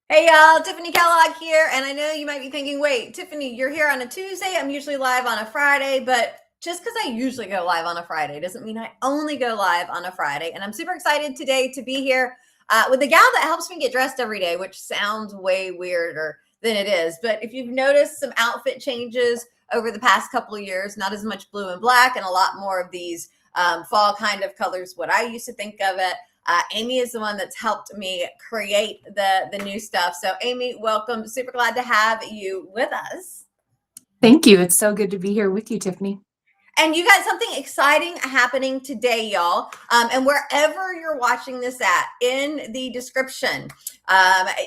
Hey y'all, Tiffanie Kellogg here, and I know you might be thinking, wait, Tiffanie, you're here on a Tuesday. I'm usually live on a Friday, but just because I usually go live on a Friday doesn't mean I only go live on a Friday. And I'm super excited today to be here with the gal that helps me get dressed every day, which sounds way weirder than it is. But if you've noticed some outfit changes over the past couple of years, not as much blue and black and a lot more of these fall kind of colors, what I used to think of it. Amy is the one that's helped me create the new stuff. So Amy, welcome. Super glad to have you with us. Thank you. It's so good to be here with you, Tiffanie. And you got something exciting happening today, y'all. And wherever you're watching this at, in the description,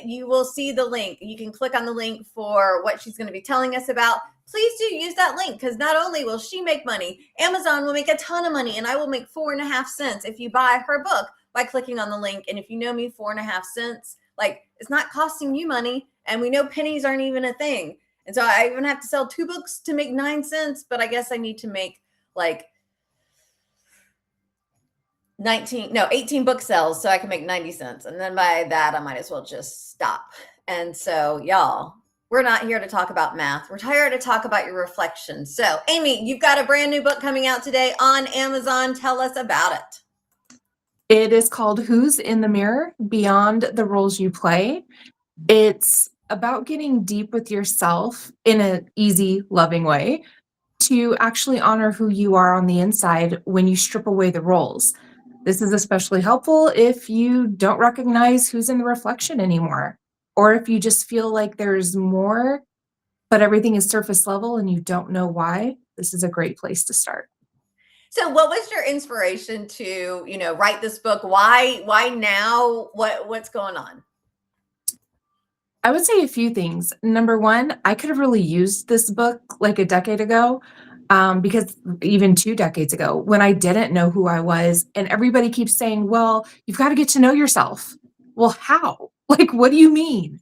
you will see the link. You can click on the link for what she's going to be telling us about. Please do use that link, because not only will she make money, Amazon will make a ton of money, and I will make 4.5 cents if you buy her book by clicking on the link. And if you know me, 4.5 cents, like, it's not costing you money. And we know pennies aren't even a thing. And so I even have to sell 2 books to make 9 cents, but I guess I need to make like 18 book sales so I can make 90 cents. And then by that, I might as well just stop. And so y'all, we're not here to talk about math. We're here to talk about your reflection. So Amy, you've got a brand new book coming out today on Amazon. Tell us about it. It is called Who's in the Mirror? Beyond the Roles You Play. It's about getting deep with yourself in an easy, loving way to actually honor who you are on the inside when you strip away the roles. This is especially helpful if you don't recognize who's in the reflection anymore, or if you just feel like there's more, but everything is surface level and you don't know why. This is a great place to start. So what was your inspiration to, write this book? Why now? What's going on? I would say a few things. Number one, I could have really used this book like a decade ago, because even 2 decades ago, when I didn't know who I was, and everybody keeps saying, well, you've got to get to know yourself. Well, how? Like, what do you mean?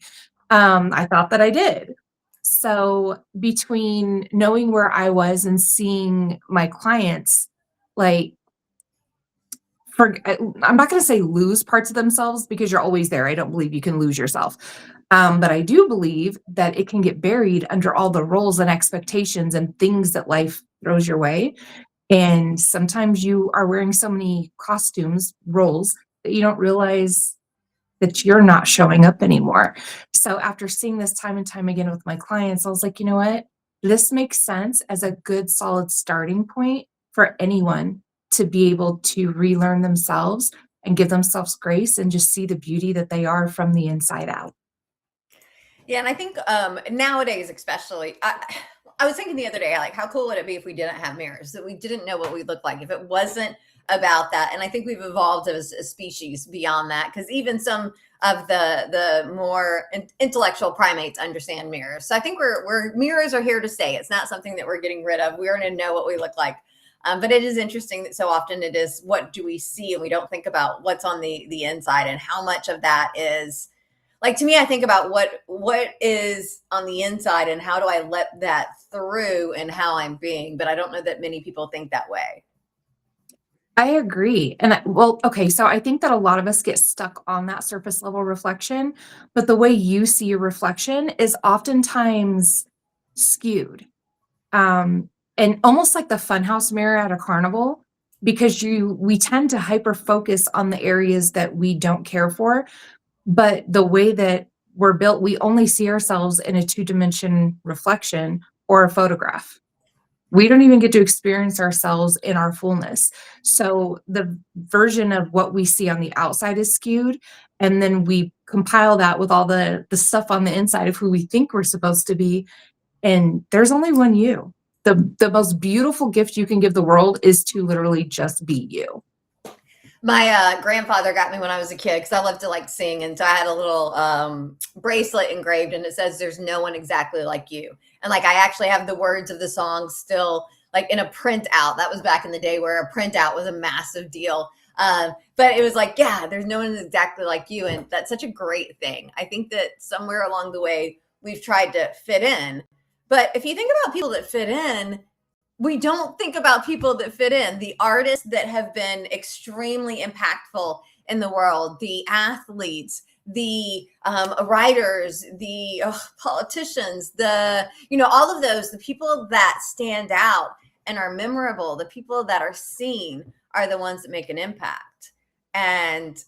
I thought that I did. So between knowing where I was and seeing my clients, like, I'm not going to say lose parts of themselves, because you're always there. I don't believe you can lose yourself. But I do believe that it can get buried under all the roles and expectations and things that life throws your way. And sometimes you are wearing so many costumes, roles, that you don't realize that you're not showing up anymore. So after seeing this time and time again with my clients, I was like, you know what? This makes sense as a good, solid starting point for anyone to be able to relearn themselves and give themselves grace and just see the beauty that they are from the inside out. Yeah, and I think nowadays, especially, I was thinking the other day, like, how cool would it be if we didn't have mirrors, that we didn't know what we looked like, if it wasn't about that. And I think we've evolved as a species beyond that, because even some of the more intellectual primates understand mirrors. So I think we're mirrors are here to stay. It's not something that we're getting rid of. We're going to know what we look like. But it is interesting that so often it is, what do we see? And we don't think about what's on the inside, and how much of that is, like, to me, I think about what is on the inside and how do I let that through and how I'm being. But I don't know that many people think that way. I agree. And well, okay, so I think that a lot of us get stuck on that surface level reflection, but the way you see your reflection is oftentimes skewed. And almost like the funhouse mirror at a carnival, because we tend to hyper focus on the areas that we don't care for. But the way that we're built, we only see ourselves in a 2-dimension reflection or a photograph. We don't even get to experience ourselves in our fullness. So the version of what we see on the outside is skewed. And then we compile that with all the stuff on the inside of who we think we're supposed to be. And there's only one you. The most beautiful gift you can give the world is to literally just be you. My grandfather got me when I was a kid, because I love to like sing. And so I had a little bracelet engraved, and it says, there's no one exactly like you. And like, I actually have the words of the song still like in a printout. That was back in the day where a printout was a massive deal. But it was like, yeah, there's no one exactly like you. And that's such a great thing. I think that somewhere along the way, we've tried to fit in. But if you think about people that fit in, we don't think about people that fit in, the artists that have been extremely impactful in the world, the athletes, the writers, the politicians, all of those, the people that stand out and are memorable, the people that are seen are the ones that make an impact. And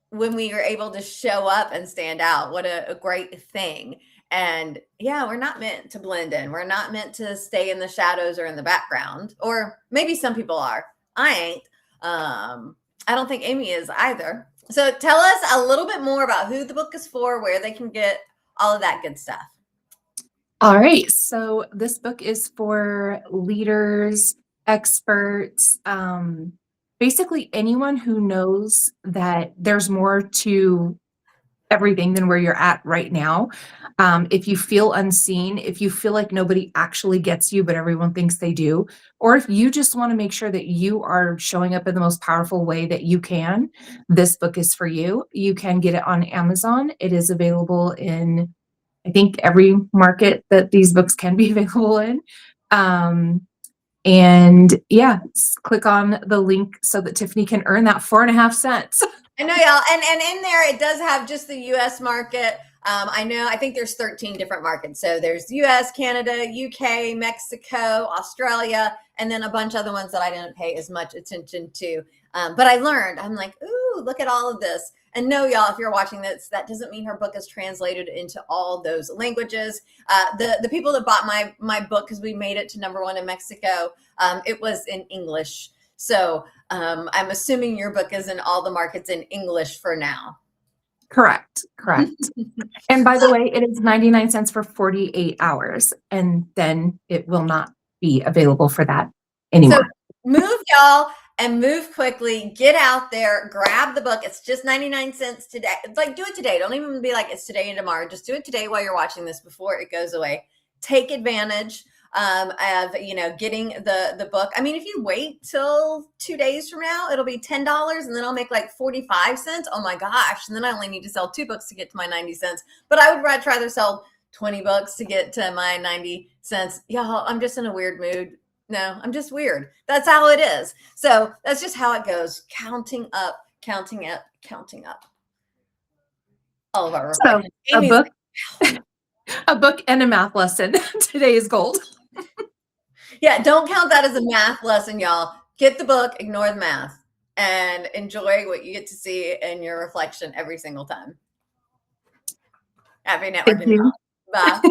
when we are able to show up and stand out, what a great thing. And yeah, we're not meant to blend in. We're not meant to stay in the shadows or in the background. Or maybe some people are. I ain't. I don't think Amy is either. So tell us a little bit more about who the book is for, where they can get all of that good stuff. All right. So this book is for leaders, experts, basically anyone who knows that there's more to everything than where you're at right now. If you feel unseen, if you feel like nobody actually gets you, but everyone thinks they do, or if you just want to make sure that you are showing up in the most powerful way that you can, this book is for you. You can get it on Amazon. It is available in, I think, every market that these books can be available in. And yeah, click on the link so that Tiffanie can earn that 4.5 cents. I know, y'all. And in there, it does have just the US market. I think there's 13 different markets. So there's US, Canada, UK, Mexico, Australia, and then a bunch of other ones that I didn't pay as much attention to. But I learned, I'm like, ooh, look at all of this. And no, y'all, if you're watching this, that doesn't mean her book is translated into all those languages. The people that bought my book, because we made it to #1 in Mexico, it was in English. So I'm assuming your book is in all the markets in English for now. Correct. And by the way, it is 99 cents for 48 hours, and then it will not be available for that anymore. So move, y'all, and move quickly. Get out there, grab the book. It's just 99 cents today. It's like, do it today. Don't even be like, it's today and tomorrow. Just do it today while you're watching this before it goes away. Take advantage of getting the book. I mean, if you wait till 2 days from now, it'll be $10, and then I'll make like 45 cents. Oh my gosh. And then I only need to sell 2 books to get to my 90 cents. But I would rather sell 20 bucks to get to my 90 cents. Y'all, I'm just in a weird mood. No, I'm just weird. That's how it is. So that's just how it goes. Counting up. All of our so a book and a math lesson. Today is gold. Yeah, don't count that as a math lesson, y'all. Get the book, ignore the math, and enjoy what you get to see in your reflection every single time. Happy networking. Bye.